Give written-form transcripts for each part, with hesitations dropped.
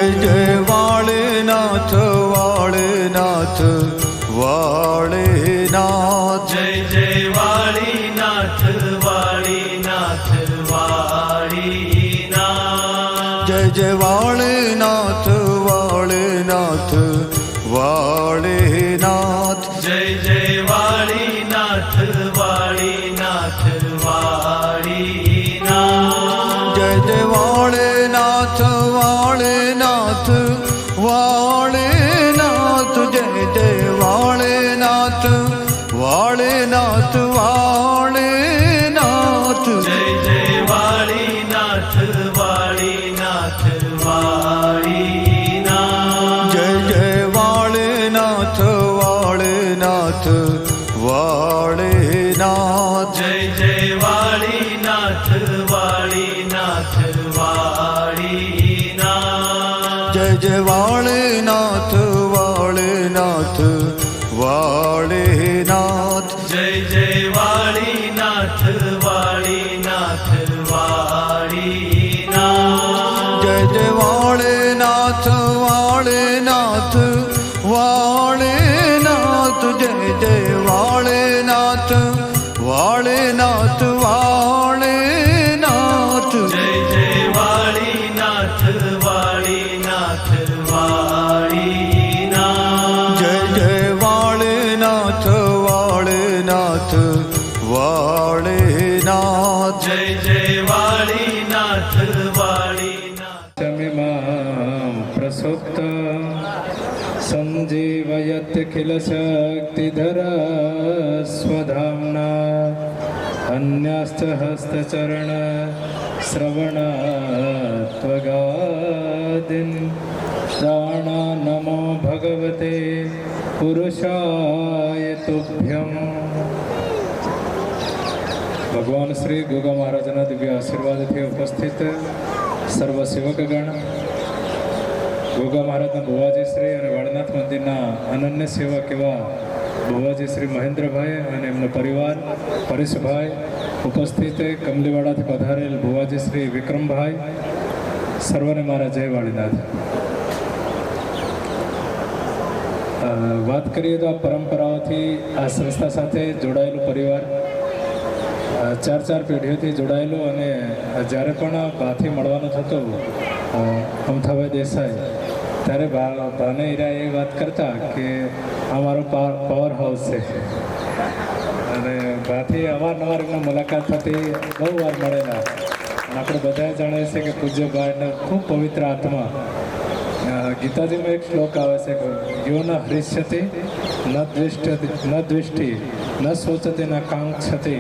જય જય વાળનાથ વાળનાથ વાળનાથ જય જય વાળીનાથ વાળીનાથ વાળીનાથ જય જય વાળનાથ વાળનાથ વાળનાથ જય જય વાળીનાથ વાળીનાથ વાળીનાથ જય જય વાળનાથ વાળનાથ વાળનાથ જય જય વાળનાથ વાળનાથ વાળનાથ જય જય વાળીનાથ વાળીનાથ વાળીનાથ જય જય વાળનાથ વાળનાથ વાળનાથ જય જય વાળીનાથ વાળીનાથ વાળીનાથ જય જય વાળનાથ વાળનાથ વાળનાથ જય જય વાળીનાથ વાળીનાથ વાળીનાથ જય જય વાળનાથ વાળનાથ વાળનાથ જય જય વાળનાથ વાળનાથ વાળનાથ જય જય વાળીનાથ વાળીનાથ વાળીનાથ જય જય વાળનાથ વાળનાથ વાળનાથ જય જય વાળીનાથ વાળીનાથ તમિમાં પ્રસુપ્ત સંજીવયત્ખિલ શક્તિધરા સ્વધામ્ના અન્યસ્ત હસ્તચરણ શ્રવણાત્વગાદિન પ્રાણા નમો ભગવતે પુરુષાય તુભ્યમ. ભગવાન શ્રી ગોગા મહારાજના દિવ્ય આશીર્વાદથી ઉપસ્થિત સર્વ સેવકગણ, ગોગા મહારાજના ભુવાજી શ્રી અને વાળનાથ મંદિરના અનન્ય સેવક એવા ભુવાજી શ્રી મહેન્દ્રભાઈ અને એમનો પરિવાર પરેશભાઈ, ઉપસ્થિત કમલીવાડાથી પધારેલ ભુવાજી શ્રી વિક્રમભાઈ, સર્વને મારા જય વાળીનાથ. વાત કરીએ તો આ પરંપરાઓથી આ સંસ્થા સાથે જોડાયેલો પરિવાર 4 પેઢીઓથી જોડાયેલો, અને જ્યારે પણ ભાથી મળવાનું થતું અમથાભાઈ દેસાઈ, ત્યારે ભાને હીરા એ વાત કરતા કે આ મારો પાવર હાઉસ છે, અને ભાથી અવારનવાર એમની મુલાકાત થતી, બહુ વાર મળેલા. અને આપણે બધા જાણીએ છીએ કે પૂજ્યભાઈને ખૂબ પવિત્ર આત્મા. ગીતાજીમાં એક શ્લોક આવે છે કે યો ન હરિષ્યતિ ન દ્વિષ્ટિ ન શોચતિ ન કાંક્ષતિ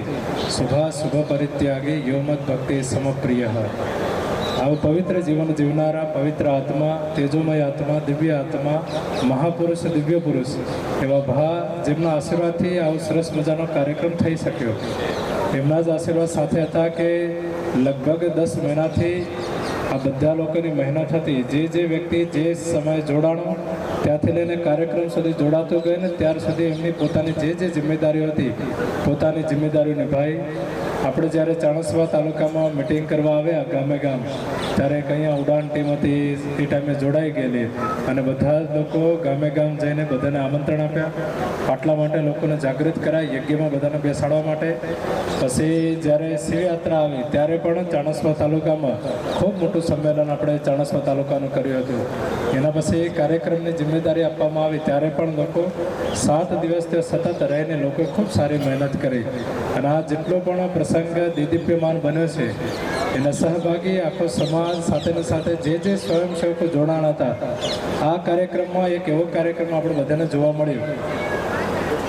શુભ પરિત્યાગી યો મત ભક્તિ સમપ્રિય. આવું પવિત્ર જીવન જીવનારા પવિત્ર આત્મા, તેજોમય આત્મા, દિવ્ય આત્મા, મહાપુરુષ, દિવ્ય પુરુષ એવા ભા, જેમના આશીર્વાદથી આવો સરસ મજાનો કાર્યક્રમ થઈ શક્યો. એમના જ આશીર્વાદ સાથે હતા કે લગભગ 10 મહિનાથી આ બધા લોકોની મહેનત હતી. જે વ્યક્તિ જે સમયે જોડાણો ત્યાંથી લઈને કાર્યક્રમ સુધી જોડાતો ગયો ને ત્યાર સુધી એમની પોતાની જે જિમ્મેદારીઓ હતી, પોતાની જિમ્મેદારીઓ નિભાવી. આપણે જ્યારે ચાણસ્મા તાલુકામાં મિટિંગ કરવા આવ્યા ગામે ગામ, ત્યારે અહીંયા ઉડાન ટીમ હતી, એ ટાઈમે જોડાઈ ગયેલી, અને બધા જ લોકો ગામે ગામ જઈને બધાને આમંત્રણ આપ્યા, આટલા માટે લોકોને જાગૃત કરાય, યજ્ઞમાં બધાને બેસાડવા માટે. પછી જ્યારે શિવયાત્રા આવી ત્યારે પણ ચાણસ્મા તાલુકામાં ખૂબ મોટું સંમેલન આપણે ચાણસ્મા તાલુકાનું કર્યું હતું. એના પછી કાર્યક્રમની જિમ્મેદારી આપવામાં આવી ત્યારે પણ લોકો 7 દિવસ તે સતત રહીને લોકોએ ખૂબ સારી મહેનત કરી. અને આ જેટલો પણ પ્રસંગ દીદીપ્યમાન બન્યો છે એના સહભાગી આખો સમાજ સાથે સાથે જે સ્વયંસેવકો જોડાણ હતા. આ કાર્યક્રમમાં એક એવો કાર્યક્રમ આપણે બધાને જોવા મળ્યો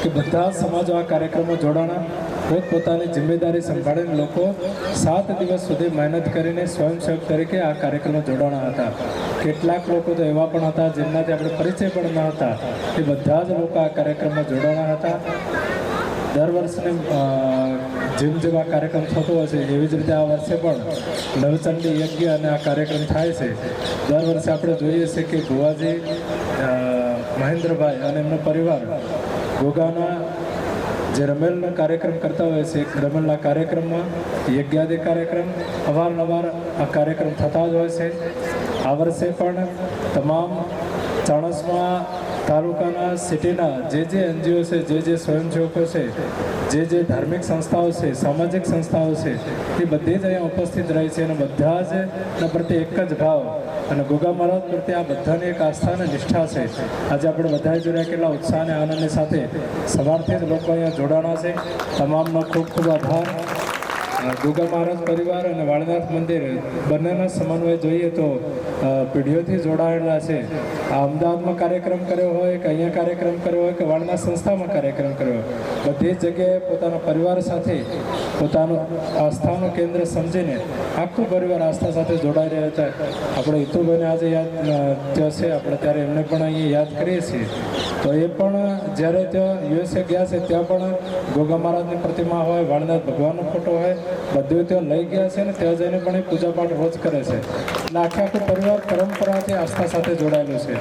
કે બધા સમાજો આ કાર્યક્રમમાં જોડાણા, પોતપોતાની જિમ્મેદારી સંભાળીને લોકો 7 દિવસ સુધી મહેનત કરીને સ્વયંસેવક તરીકે આ કાર્યક્રમમાં જોડાણા હતા. કેટલાક લોકો તો એવા પણ હતા જેમનાથી આપણે પરિચય પણ ન હતા, એ બધા જ લોકો આ કાર્યક્રમમાં જોડાણા હતા. દર વર્ષને જેમ આ કાર્યક્રમ થતો હોય છે એવી જ રીતે આ વર્ષે પણ નવચંડી યજ્ઞ અને આ કાર્યક્રમ થાય છે. દર વર્ષે આપણે જોઈએ છીએ કે ભુવાજી મહેન્દ્રભાઈ અને એમનો પરિવાર ગોગાના જે રમેલનો કાર્યક્રમ કરતા હોય છે, રમેલના કાર્યક્રમમાં યજ્ઞાદિ કાર્યક્રમ અવારનવાર આ કાર્યક્રમ થતા જ હોય છે. આ વર્ષે પણ તમામ ચાણસ્મા તાલુકાના સિટીના જે એનજીઓ છે, જે સ્વયંસેવકો છે, જે ધાર્મિક સંસ્થાઓ છે, સામાજિક સંસ્થાઓ છે, એ બધી જ અહીંયા ઉપસ્થિત રહી છે અને બધા જ એના પ્રત્યે એક જ ભાવ અને ગોગા મહારાજ પ્રત્યે આ બધાની એક આસ્થા અને નિષ્ઠા છે. આજે આપણે બધા જોડ્યા કેટલા ઉત્સાહ અને આનંદની સાથે સવારથી જ લોકો અહીંયા જોડાણા છે. તમામનો ખૂબ ખૂબ આભાર. ગોગા મહારાજ પરિવાર અને વાળનાથ મંદિર બંનેના સમન્વય જોઈએ તો પેઢીઓથી જોડાયેલા છે. આ અમદાવાદમાં કાર્યક્રમ કર્યો હોય કે અહીંયા કાર્યક્રમ કર્યો હોય કે વાળનાથ સંસ્થામાં કાર્યક્રમ કર્યો હોય, બધી જ જગ્યાએ પોતાના પરિવાર સાથે પોતાનું આસ્થાનું કેન્દ્ર સમજીને આખું પરિવાર આસ્થા સાથે જોડાઈ રહ્યા હતા. આપણે હિતુભાઈને આજે યાદ થયો છે, આપણે ત્યારે એમને પણ અહીંયા યાદ કરીએ છીએ. તો એ પણ જ્યારે ત્યાં યુએસએ ગયા છે ત્યાં પણ ગોગા મહારાજની પ્રતિમા હોય, વાળનાથ ભગવાનનો ફોટો હોય, બધું ત્યાં લઈ ગયા છે ને ત્યાં જઈને પણ એ પૂજાપાઠ રોજ કરે છે. એટલે આખું પરિવાર પરંપરાથી આસ્થા સાથે જોડાયેલું છે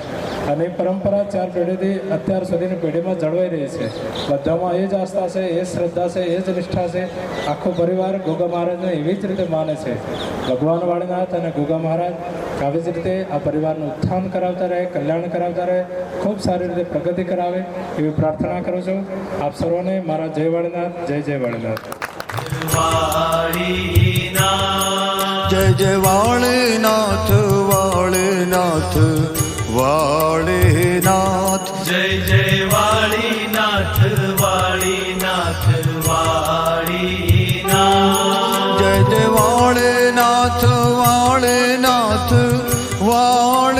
અને એ પરંપરા 4 પેઢીથી અત્યાર સુધીની પેઢીમાં જળવાઈ રહી છે. બધામાં એ જ આસ્થા છે, એ જ શ્રદ્ધા છે, એ જ નિષ્ઠા છે. આખો પરિવાર ગોગા મહારાજને એવી જ રીતે માને છે. ભગવાન વાળનાથ અને ગોગા મહારાજ આવી જ રીતે આ પરિવારનું ઉત્થાન કરાવતા રહે, કલ્યાણ કરાવતા રહે, ખૂબ સારી રીતે પ્રગતિ કરાવે એવી પ્રાર્થના કરું છું. આપ સર્વને મારા જય વાળનાથ, જય વાળનાથ. જય જય વાળનાથ, વાળનાથ, વાળનાથ. જય જય વાળીનાથ, વાળીનાથ, વાળીનાથ. જય જય વાળનાથ, વાળનાથ, વાળ